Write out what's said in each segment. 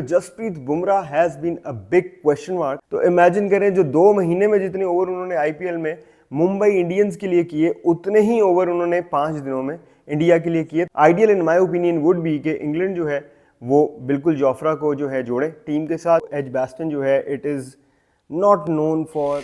Jasprit Bumrah has been a big question mark. तो imagine करें जो 2 महीने में जितने ओवर उन्होंने आईपीएल में मुंबई इंडियंस के लिए किए, उतने ही ओवर उन्होंने 5 दिनों में इंडिया के लिए किए। Ideal in my opinion would be कि इंग्लैंड जो है वो बिल्कुल जोफ्रा को जो है जोड़े टीम के साथ। एजबैस्टन जो है it is not known for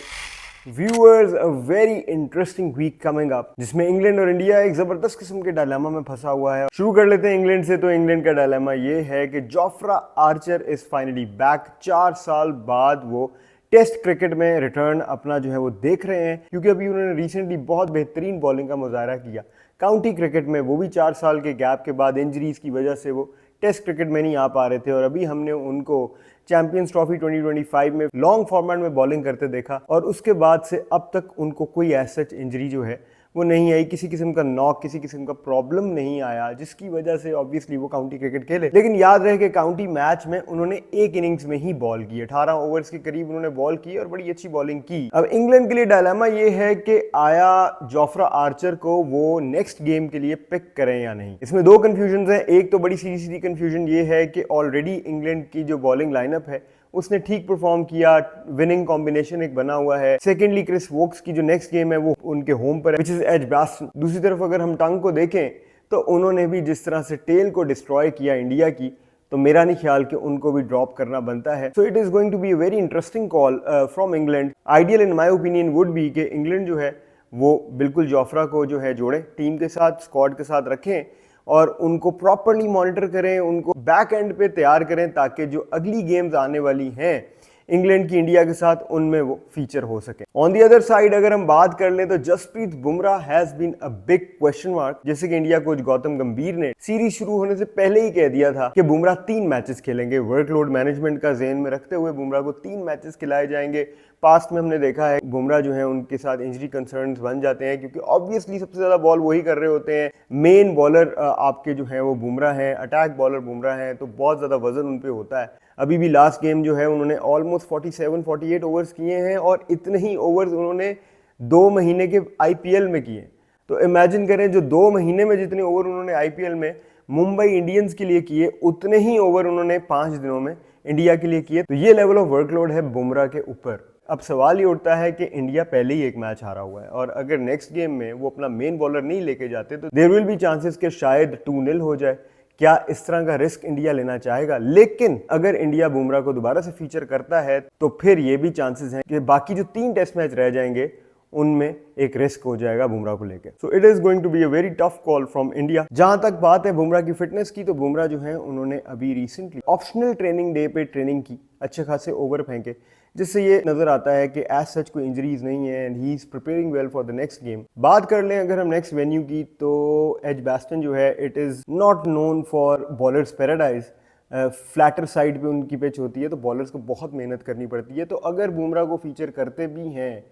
viewers. A very interesting week coming up, जिसमें इंग्लैंड और इंडिया एक जबरदस्त किस्म के डायलेमा में फंसा हुआ है। शुरू कर लेते हैं इंग्लैंड से। तो इंग्लैंड का डायलेमा ये है कि Jofra Archer is finally back. 4 साल बाद वो टेस्ट क्रिकेट में रिटर्न अपना जो है वो देख रहे हैं, क्योंकि अभी उन्होंने रिसेंटली बहुत बेहतरीन बॉलिंग का मुजाहरा किया काउंटी क्रिकेट में, वो भी 4 साल के गैप के बाद। इंजरीज की वजह से वो टेस्ट क्रिकेट में नहीं आ पा रहे थे, और अभी हमने उनको चैंपियंस ट्रॉफी 2025 में लॉन्ग फॉर्मेट में बॉलिंग करते देखा, और उसके बाद से अब तक उनको कोई ऐसा इंजरी जो है वो नहीं आई, किसी किस्म का नॉक, किसी किस्म का प्रॉब्लम नहीं आया, जिसकी वजह से ऑब्वियसली वो काउंटी क्रिकेट खेले। लेकिन याद रहे कि काउंटी मैच में उन्होंने एक इनिंग्स में ही बॉल की, 18 ओवर्स के करीब उन्होंने बॉल की और बड़ी अच्छी बॉलिंग की। अब इंग्लैंड के लिए डायलेमा ये है कि आया जोफ्रा आर्चर को वो नेक्स्ट गेम के लिए पिक करें या नहीं। इसमें 2 कंफ्यूजन है। एक तो बड़ी सीधी सीधी कंफ्यूजन ये है कि ऑलरेडी इंग्लैंड की जो बॉलिंग लाइनअप है उसने ठीक परफॉर्म किया, विनिंग कॉम्बिनेशन एक बना हुआ है। सेकेंडली क्रिस वोक्स की जो नेक्स्ट गेम है वो उनके होम पर है, विच इज एजबैस्टन। दूसरी तरफ अगर हम टंग को देखें तो उन्होंने भी जिस तरह से टेल को डिस्ट्रॉय किया इंडिया की, तो मेरा नहीं ख्याल कि उनको भी ड्रॉप करना बनता है। So it is going to be a very interesting call from England. Ideal in my opinion would be कि इंग्लैंड जो है वो बिल्कुल जोफ्रा को जो है जोड़े टीम के साथ, स्क्वाड के साथ रखें और उनको प्रॉपरली मॉनिटर करें, उनको बैक एंड पे तैयार करें, ताकि जो अगली गेम्स आने वाली हैं इंग्लैंड की इंडिया के साथ, उनमें वो फीचर हो सके। ऑन दी अदर साइड अगर हम बात कर लें तो Jasprit Bumrah has been a big question mark. जैसे कि इंडिया कोच गौतम गंभीर ने सीरीज शुरू होने से पहले ही कह दिया था कि बुमराह 3 मैचेस खेलेंगे। वर्कलोड मैनेजमेंट का ज़हन में रखते हुए बुमराह को 3 मैचेस खिलाए जाएंगे। पास्ट में हमने देखा है बुमराह जो है उनके साथ इंजरी कंसर्न्स बन जाते हैं, क्योंकि ऑब्वियसली सबसे ज्यादा बॉल वही कर रहे होते हैं। मेन बॉलर आपके जो है वो बुमराह हैं, अटैक बॉलर बुमराह हैं, तो बहुत ज्यादा वजन उन पे होता है। अभी भी लास्ट गेम जो है उन्होंने ऑलमोस्ट 47-48 ओवर्स किए हैं, और इतने ही ओवर्स उन्होंने 2 महीने के आईपीएल में किए। तो इमेजिन करें जो 2 महीने में जितने ओवर उन्होंने आईपीएल में मुंबई इंडियंस के लिए किए, उतने ही ओवर उन्होंने 5 दिनों में इंडिया के लिए किए। तो ये लेवल ऑफ वर्कलोड है बुमराह के ऊपर। अब सवाल ये उठता है कि इंडिया पहले ही एक मैच हारा हुआ है, और अगर नेक्स्ट गेम में वो अपना मेन बॉलर नहीं लेके जाते तो देयर विल बी चांसेस कि शायद 2-0 हो जाए। क्या इस तरह का रिस्क इंडिया लेना चाहेगा? लेकिन अगर इंडिया बुमराह को दोबारा से फीचर करता है तो फिर ये भी चांसेस हैं कि बाकी जो 3 टेस्ट मैच रह जाएंगे उनमें एक रिस्क हो जाएगा बुमराह को लेकर। So it is going to be a very tough call from India. जहां तक बात है बुमराह की फिटनेस की, तो बुमराह जो है उन्होंने अभी रिसेंटली ऑप्शनल ट्रेनिंग डे पे ट्रेनिंग की, अच्छे खासे ओवर फेंके, जिससे ये नजर आता है कि एज सच कोई इंजरीज नहीं है and he is preparing well for the next game. बात कर लें अगर हम नेक्स्ट वेन्यू की, तो एजबैस्टन जो है it is not known for bowlers paradise. Flatter side पे उनकी पिच होती है, तो बॉलर्स को बहुत मेहनत करनी पड़ती है। तो अगर बुमराह को फीचर करते भी हैं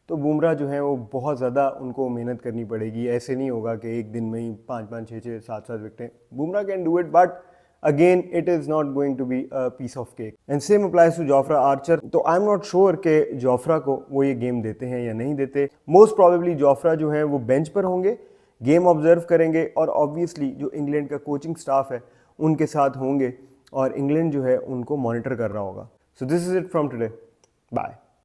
तो बुमराह जो है वो बहुत ज़्यादा उनको मेहनत करनी पड़ेगी। ऐसे नहीं होगा कि एक दिन में ही 5-5, 6-6, 7-7 विकेटें। Bumrah can do it, but again it is not going to be a piece of cake and same applies to Jofra Archer. तो आई एम नॉट श्योर कि जोफ्रा को वो ये गेम देते हैं या नहीं देते। मोस्ट प्रोबेबली जोफ्रा जो है वो बेंच पर होंगे, गेम ऑब्जर्व करेंगे, और ऑब्वियसली जो इंग्लैंड का कोचिंग स्टाफ है उनके साथ होंगे, और इंग्लैंड जो है उनको मॉनिटर कर रहा होगा। So this is it from today, bye.